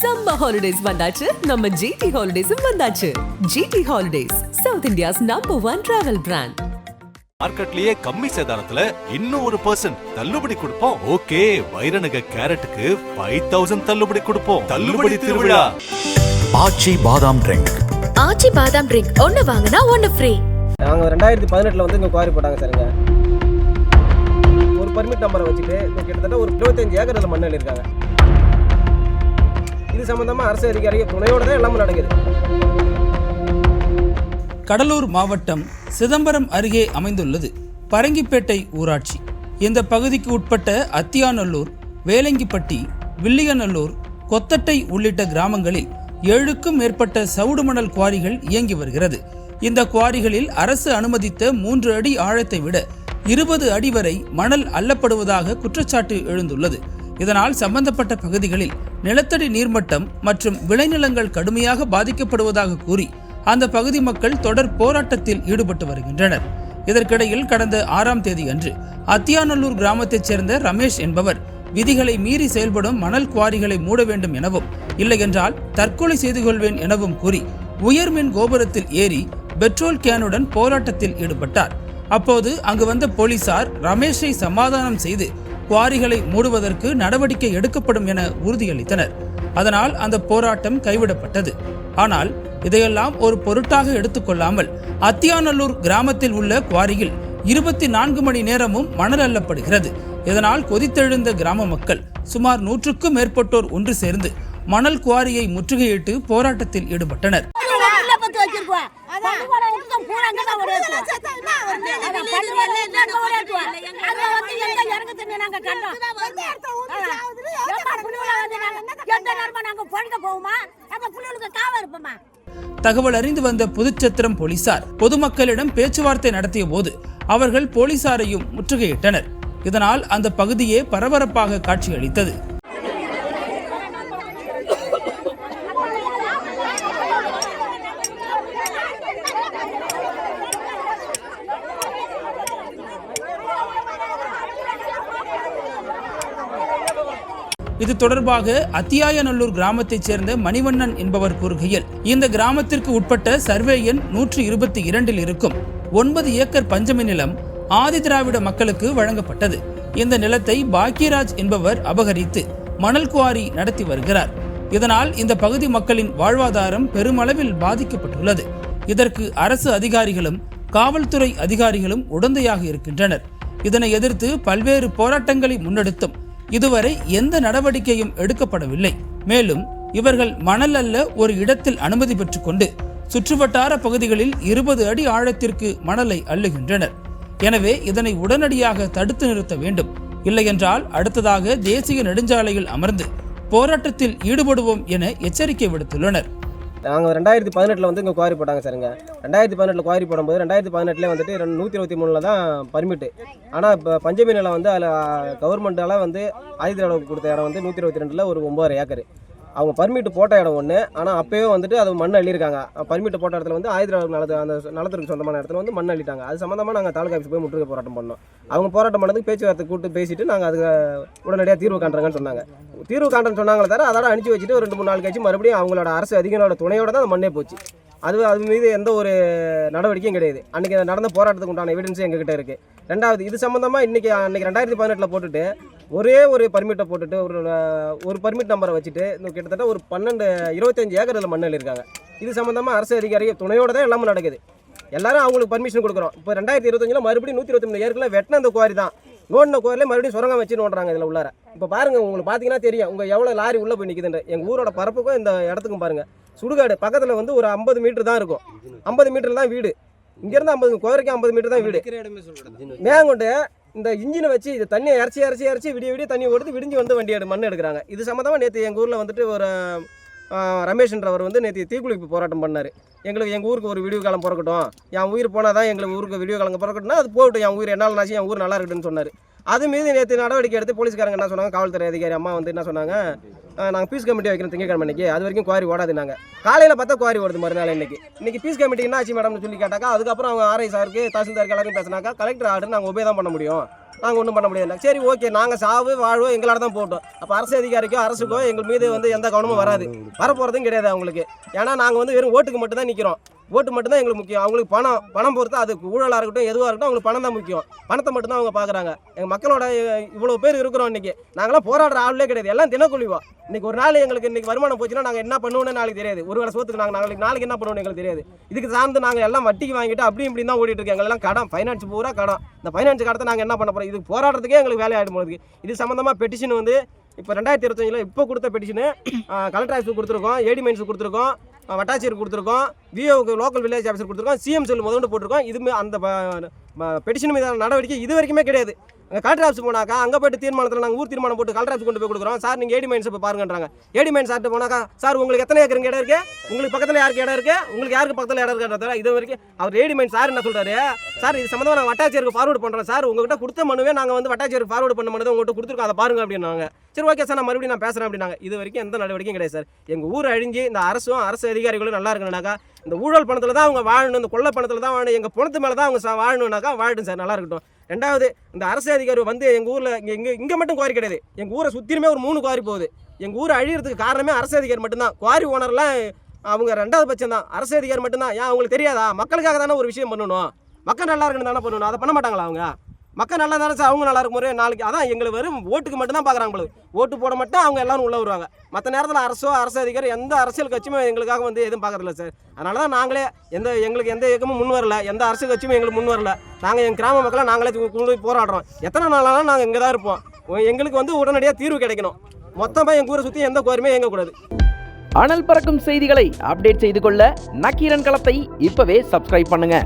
Summer holidays வந்தாச்சு, நம்ம GT Holidays வந்தாச்சு. GT Holidays, South India's #1 travel brand. மார்க்கெட்லயே கம்மி சேதாரத்துல இன்னும் 1% தள்ளுபடி கொடுப்போம். ஓகே, வைரநக கேரட்டுக்கு 5000 தள்ளுபடி கொடுப்போம். தள்ளுபடி திருவிழா. ஆச்சி பாதாம் ட்ரிங்க். ஆச்சி பாதாம் ட்ரிங்க் ஒன்னு வாங்குனா ஒன்னு ஃப்ரீ. நாங்க 2018ல வந்து இங்க குவாரி போட்டாங்க சார்ங்க. ஒரு பர்மிட் நம்பரை வச்சுட்டு கிட்டத்தட்ட ஒரு 25 ஏக்கர்ல மண் அள்ளிருக்காங்க. இது சம்பந்தமா அரசு அதிகாரிகள் துணையோட தான் எல்லாமே நடக்குது. கடலூர் மாவட்டம் சிதம்பரம் அருகே அமைந்துள்ளது பரங்கிப்பேட்டை ஊராட்சி. இந்த பகுதிக்கு உட்பட்ட அத்தியாநல்லூர், வேலங்கிப்பட்டி, வில்லியநல்லூர், கொத்தட்டை உள்ளிட்ட கிராமங்களில் 7க்கும் மேற்பட்ட சவுடு மணல் குவாரிகள் இயங்கி வருகிறது. இந்த குவாரிகளில் அரசு அனுமதித்த 3 அடி ஆழத்தை விட 20 அடி வரை மணல் அள்ளப்படுவதாக குற்றச்சாட்டு எழுந்துள்ளது. இதனால் சம்பந்தப்பட்ட பகுதிகளில் நிலத்தடி நீர்மட்டம் மற்றும் விளைநிலங்கள் கடுமையாக பாதிக்கப்படுவதாக கூறி அந்த பகுதி மக்கள் தொடர் போராட்டத்தில் ஈடுபட்டு வருகின்றனர். இதற்கிடையில் கடந்த 6ஆம் தேதி அன்று அத்தியாநல்லூர் கிராமத்தைச் சேர்ந்த ரமேஷ் என்பவர் விதிகளை மீறி செயல்படும் மணல் குவாரிகளை மூட வேண்டும் எனவும், இல்லையென்றால் தற்கொலை செய்து கொள்வேன் எனவும் கூறி உயர்மின் கோபுரத்தில் ஏறி பெட்ரோல் கேனுடன் போராட்டத்தில் ஈடுபட்டார். அப்போது அங்கு வந்த போலீசார் ரமேஷை சமாதானம் செய்து குவாரிகளை மூடுவதற்கு நடவடிக்கை எடுக்கப்படும் என உறுதியளித்தனர். அதனால் அந்த போராட்டம் கைவிடப்பட்டது. ஆனால் இதையெல்லாம் ஒரு பொருட்டாக எடுத்துக்கொள்ளாமல் அத்தியாநல்லூர் கிராமத்தில் உள்ள குவாரியில் 24 மணி நேரமும் மணல் அள்ளப்படுகிறது. இதனால் கொதித்தெழுந்த கிராம மக்கள் சுமார் 100க்கும் மேற்பட்டோர் ஒன்று சேர்ந்து மணல் குவாரியை முற்றுகையிட்டு போராட்டத்தில் ஈடுபட்டனர். தகவல் அறிந்து வந்த புதுச்சத்திரம் போலீசார் பொதுமக்களிடம் பேச்சுவார்த்தை நடத்திய போது அவர்கள் போலீசாரையும் முற்றுகையிட்டனர். இதனால் அந்த பகுதியே பரபரப்பாக காட்சியளித்தது. இது தொடர்பாக அத்தியாயநல்லூர் கிராமத்தைச் சேர்ந்த மணிவண்ணன் என்பவர் கூறுகையில், இந்த கிராமத்திற்கு உட்பட்ட சர்வே எண் 122 இருக்கும் 9 ஏக்கர் பஞ்சமி நிலம் ஆதி திராவிட மக்களுக்கு வழங்கப்பட்டது. இந்த நிலத்தை பாக்கியராஜ் என்பவர் அபகரித்து மணல் குவாரி நடத்தி வருகிறார். இதனால் இந்த பகுதி மக்களின் வாழ்வாதாரம் பெருமளவில் பாதிக்கப்பட்டுள்ளது. இதற்கு அரசு அதிகாரிகளும் காவல்துறை அதிகாரிகளும் உடந்தையாக இருக்கின்றனர். இதனை எதிர்த்து பல்வேறு போராட்டங்களை முன்னெடுத்தும் இதுவரை எந்த நடவடிக்கையும் எடுக்கப்படவில்லை. மேலும் இவர்கள் மணல் அல்ல ஒரு இடத்தில் அனுமதி பெற்றுக்கொண்டு சுற்றுவட்டார பகுதிகளில் 20 அடி ஆழத்திற்கு மணலை அள்ளுகின்றனர். எனவே இதனை உடனடியாக தடுத்து நிறுத்த வேண்டும். இல்லையென்றால் அடுத்ததாக தேசிய நெடுஞ்சாலையில் அமர்ந்து போராட்டத்தில் ஈடுபடுவோம் என எச்சரிக்கை விடுத்துள்ளனர். நாங்கள் 2018ல் வந்து இங்கே குவாரி போட்டாங்க சாருங்க. 2018ல் குவாரி போடும்போது 2018லே வந்துட்டு 123ல் தான் பர்மிட்டு. ஆனால் இப்போ பஞ்சமி நிலம் வந்து அதில் கவர்மெண்ட்டால் வந்து ஆதி திராவிட கொடுத்த இடம் வந்து 122ல் ஒரு 9 ஏக்கர். அவங்க பர்மிட்டு போட்ட இடம் ஒன்று, ஆனால் அப்போயே வந்துட்டு அது மண் அள்ளியிருக்காங்க. பர்மிட்டு போட்ட இடத்துல வந்து ஆதி திராவிட அந்த நிலத்திற்கு சொந்தமான இடத்துல வந்து மண் அள்ளிட்டாங்க. அது சம்மந்தமாக நாங்கள் தாலுகா ஆஃபீஸ் போய் முற்றுகை போராட்டம் பண்ணோம். அவங்க போராட்டம் பண்ணதுக்கு பேச்சுவார்த்தை கூப்பிட்டு பேசிட்டு நாங்கள் அதுக்கு உடனடியாக தீர்வு காண்றாங்கன்னு சொன்னாங்க. தீர்வு காண்றேன்னு சொன்னாங்களே தவிர அதோட அனுப்பிச்சி வச்சுட்டு ஒரு 2-3 நாள் கழிச்சு மறுபடியும் அவங்களோட அரசு அதிகாரிகளோட துணையோட தான் மண்ணே போச்சு. அது மீது எந்த ஒரு நடவடிக்கையும் கிடையாது. அன்றைக்கி நடந்த போராட்டத்துக்கு உண்டான எவிடன்ஸும் எங்ககிட்ட இருக்குது. ரெண்டாவது, இது சம்மந்தமாக அன்றைக்கி 2018ல் போட்டுட்டு ஒரே ஒரு பர்மிட்டை போட்டுட்டு ஒரு பர்மிட் நம்பரை வச்சுட்டு கிட்டத்தட்ட ஒரு 25 ஏக்கரில் மண் அள்ளிருக்காங்க. இது சம்மந்தமாக அரசு அதிகாரிகள் துணையோட தான் எல்லாமே நடக்குது. எல்லாரும் அவங்களுக்கு பர்மிஷன் கொடுக்குறோம். இப்போ 2025ல் மறுபடியும் 123 ஏக்கரில் வெட்டின அந்த குவாரி தான். நோண்டின கோயிலே மறுபடியும் சுரங்கம் வச்சு நோண்டுறாங்க. இதில் உள்ளார இப்போ பாருங்கள், உங்களுக்கு பார்த்தீங்கன்னா தெரியும் உங்கள் எவ்வளோ லாரி உள்ளே போய் நிற்குதுன்ற. எங்கள் ஊரோட பரப்புக்கும் இந்த இடத்துக்கும் பாருங்கள், சுடுகாடு பக்கத்தில் வந்து ஒரு 50 மீட்டர் தான் இருக்கும். 50 மீட்டர் தான் வீடு. இங்கேருந்து 50 குதிரைக்கு 50 மீட்டர் தான் வீடு. மேங்கொண்டு இந்த இன்ஜினை வச்சு இது தண்ணியை இறச்சி விடிய தண்ணி கொடுத்து விடிஞ்சு வந்து வண்டி மண் எடுக்கிறாங்க. இது சம்மந்தமாக நேற்று எங்கள் ஊரில் வந்துட்டு ஒரு ரமேஷ்ன்றவர் வந்து நேற்று தீக்குளிப்பு போராட்டம் பண்ணார். எங்கள் ஊருக்கு ஒரு விடிவு காலம் பிறக்கட்டும், என் உயிர் போனால் தான் எங்களுக்கு ஊருக்கு விடிவு காலம் பிறக்கட்டும்னா அது போகட்டும், என் உயிர் என்னால் நாச்சு, என் ஊர் நல்லா இருக்குன்னு சொன்னார். அது மீது நேற்று நடவடிக்கை எடுத்து போலீஸ்காரங்க என்ன சொன்னாங்க, காவல்துறை அதிகாரி அம்மா வந்து என்ன சொன்னாங்க, நாங்கள் பீஸ் கமிட்டி வைக்கிறோம் திங்கக்கிழமை அன்றைக்கி, அது வரைக்கும் குவாரி ஓடாதுனாங்க. காலையில் பார்த்தா குவாரி ஓடுது மறுநாள். இன்னைக்கு பீஸ் கமிட்டி என்ன ஆச்சு மேடம்னு சொல்லி கேட்டாக்கா, அதுக்கப்புறம் அவங்க ஆர்ஐ சாருக்கு தாசில்தாருக்கு எல்லாருக்கும் பேசினாக்கா கலெக்டர் ஆர்டர் நாங்கள் ஒபே தான் பண்ண முடியும், நாங்கள் ஒன்றும் பண்ண முடியாது. சரி ஓகே, நாங்கள் சாவு வாழ்வோ எங்களால் தான் போட்டோம். அப்போ அரசு அதிகாரிக்கோ அரசுக்கோ எங்கள் மீது வந்து எந்த கவனமும் வராது, வரப்போகிறதும் கிடையாது அவங்களுக்கு. ஏன்னா நாங்கள் வந்து வெறும் ஓட்டுக்கு மட்டும் தான் நிற்கிறோம். ஓட்டு மட்டும்தான் எங்களுக்கு முக்கியம். அவங்களுக்கு பணம் பொறுத்து அது ஊழலாக இருக்கட்டும் எதுவாக இருக்கட்டும் அவங்களுக்கு பணம் தான் முக்கியம். பணத்தை மட்டும்தான் அவங்க பார்க்குறாங்க. எங்கள் மக்களோட இவ்வளோ பேர் இருக்கிறோம் இன்றைக்கி. நாங்களாம் போராடுற ஆளே கிடையாது, எல்லாம் தினக்கூலிவோம். இன்றைக்கி ஒரு நாள் எங்களுக்கு இன்றைக்கி வருமானம் போச்சுன்னா நாங்கள் என்ன பண்ணுவோன்னு நாளைக்கு தெரியாது. ஒரு வேளை சோத்துக்கு நாளைக்கு என்ன பண்ணுவோன்னு எங்களுக்கு தெரியாது. இதுக்கு சார்ந்து நாங்கள் எல்லாம் வட்டிக்கு வாங்கிட்டு அப்படி இப்படி தான் ஓடிட்டு இருக்கோம். எங்களெல்லாம் கடன், ஃபைனான்ஸ் பூரா கடன். இந்த ஃபைனான்ஸ் கடத்தை நாங்கள் என்ன பண்ண போகிறோம்? இது போராடுறதுக்கே எங்களுக்கு வேலையாகிடும் போது. இது சம்மந்தமாக பெட்டிஷன் வந்து இப்போ 2025 இப்போ கொடுத்த பெட்டிஷனு கலெக்டர் ஆஃபீஸுக்கு கொடுத்துருக்கோம், ஏடி மைன்ஸுக்கு கொடுத்துருக்கோம், வட்டாட்சியருக்கு கொடுத்துருக்கோம், விஓக்கு லோக்கல் வில்லேஜ் ஆஃபீஸர் கொடுத்துருக்கோம், சிஎம் செல் முதல்ல போட்டிருக்கோம். இதுமே அந்த பெட்டிஷன் மீதான நடவடிக்கை இது வரைக்குமே கிடையாது. கலெக்டர் ஆஃபீஸ் போனாக்கா அங்கே போய்ட்டு தீர்மானத்தில் நாங்கள் ஊர் தீர்மானம் போட்டு கலெக்டர் ஆஃபீஸ் கொண்டு போய் கொடுக்குறோம். சார் நீங்கள் ஏடி மைன்ஸ் இப்போ பாருங்கன்றாங்க. ஏடி மைன்ஸ் சார்ட்டு போனாக்கா சார் உங்களுக்கு எத்தனை ஏக்கருக்கு இடம் இருக்குது, உங்களுக்கு பக்கத்தில் யாருக்கு இடம் இருக்குது, உங்களுக்கு யாருக்கு பக்கத்தில் இடம் இருக்கிறத இது வரைக்கும் அவர் ஏடி மைன்ஸ் சார் என்ன சொல்கிறாரு, சார் இது சம்மந்தமாக நாங்கள் வட்டாட்சியருக்கு ஃபார்வர்டு பண்ணுறோம் சார், உங்கள்கிட்ட கொடுத்த மனுவே நாங்கள் வந்து வட்டாட்சியருக்கு ஃபார்வர்டு பண்ண மனதை உங்கள்கிட்ட கொடுத்துருக்கோம், அதை பாருங்க அப்படின்னாங்க. சரி ஓகே சார், நான் மறுபடியும் நான் பேசுகிறேன் அப்படின்னாங்க. இது வரைக்கும் எந்த நடவடிக்கையும் கிடையாது சார். எங்கள் ஊர் அழிஞ்சு இந்த அரசு அதிகாரிகளும் நல்லா இருக்கணும்னாக்கா இந்த ஊழல் பணத்தில் தான் அவங்க வாழணும், இந்த கொள்ளை பணத்தில் தான் வாழணும், எங்கள் பணத்து மேலே தான் அவங்க வாழணும்னாக்கா வாழட்டும் சார், நல்லா இருக்கட்டும். ரெண்டாவது, இந்த அரசு அதிகாரி வந்து எங்கள் ஊரில் இங்கே மட்டும் குவாரி கிடையாது, எங்கள் ஊரை சுற்றிலுமே ஒரு 3 குவாரி போகுது. எங்கள் ஊரை அழிகிறதுக்கு காரணமே அரசு அதிகாரி மட்டும்தான். குவாரி ஓனர்லாம் அவங்க 2வது பட்சம் தான், அரசு அதிகாரி மட்டும்தான். ஏன் அவங்களுக்கு தெரியாதா? மக்களுக்காக தானே ஒரு விஷயம் பண்ணணும், மக்கள் நல்லா இருக்கணும் தானே பண்ணணும். அதை பண்ண மாட்டாங்களா அவங்க? மக்கள் நல்லா தானே சார், அவங்க நல்லா இருக்கும் போது நாளைக்கு அதான் எங்களுக்கு வெறும் ஓட்டுக்கு மட்டும் தான் பார்க்குறாங்க போல. ஓட்டு போட மட்டும் அவங்க எல்லாரும் உள்ளே வருவாங்க. மற்ற நேரத்தில் அரசு அதிகாரி எந்த அரசியல் கட்சியுமே எங்களுக்காக வந்து எதுவும் பார்க்கறதில்ல சார். அதனால தான் நாங்களே எங்களுக்கு எந்த இயக்கமும் முன் வரல, எந்த அரசு கட்சியும் எங்களுக்கு முன் வரல. நாங்கள் எங்கள் கிராம மக்களை நாங்களே கொண்டு போராடுறோம். எத்தனை நாளாலும் நாங்கள் இங்கே தான் இருப்போம். எங்களுக்கு வந்து உடனடியாக தீர்வு கிடைக்கணும். மொத்தமாக எங்கள் ஊரை சுற்றி எந்த கோரியுமே இயங்கக்கூடாது. அனல் பறக்கும் செய்திகளை அப்டேட் செய்து கொள்ள நக்கீரன் களத்தை இப்பவே சப்ஸ்கிரைப் பண்ணுங்க.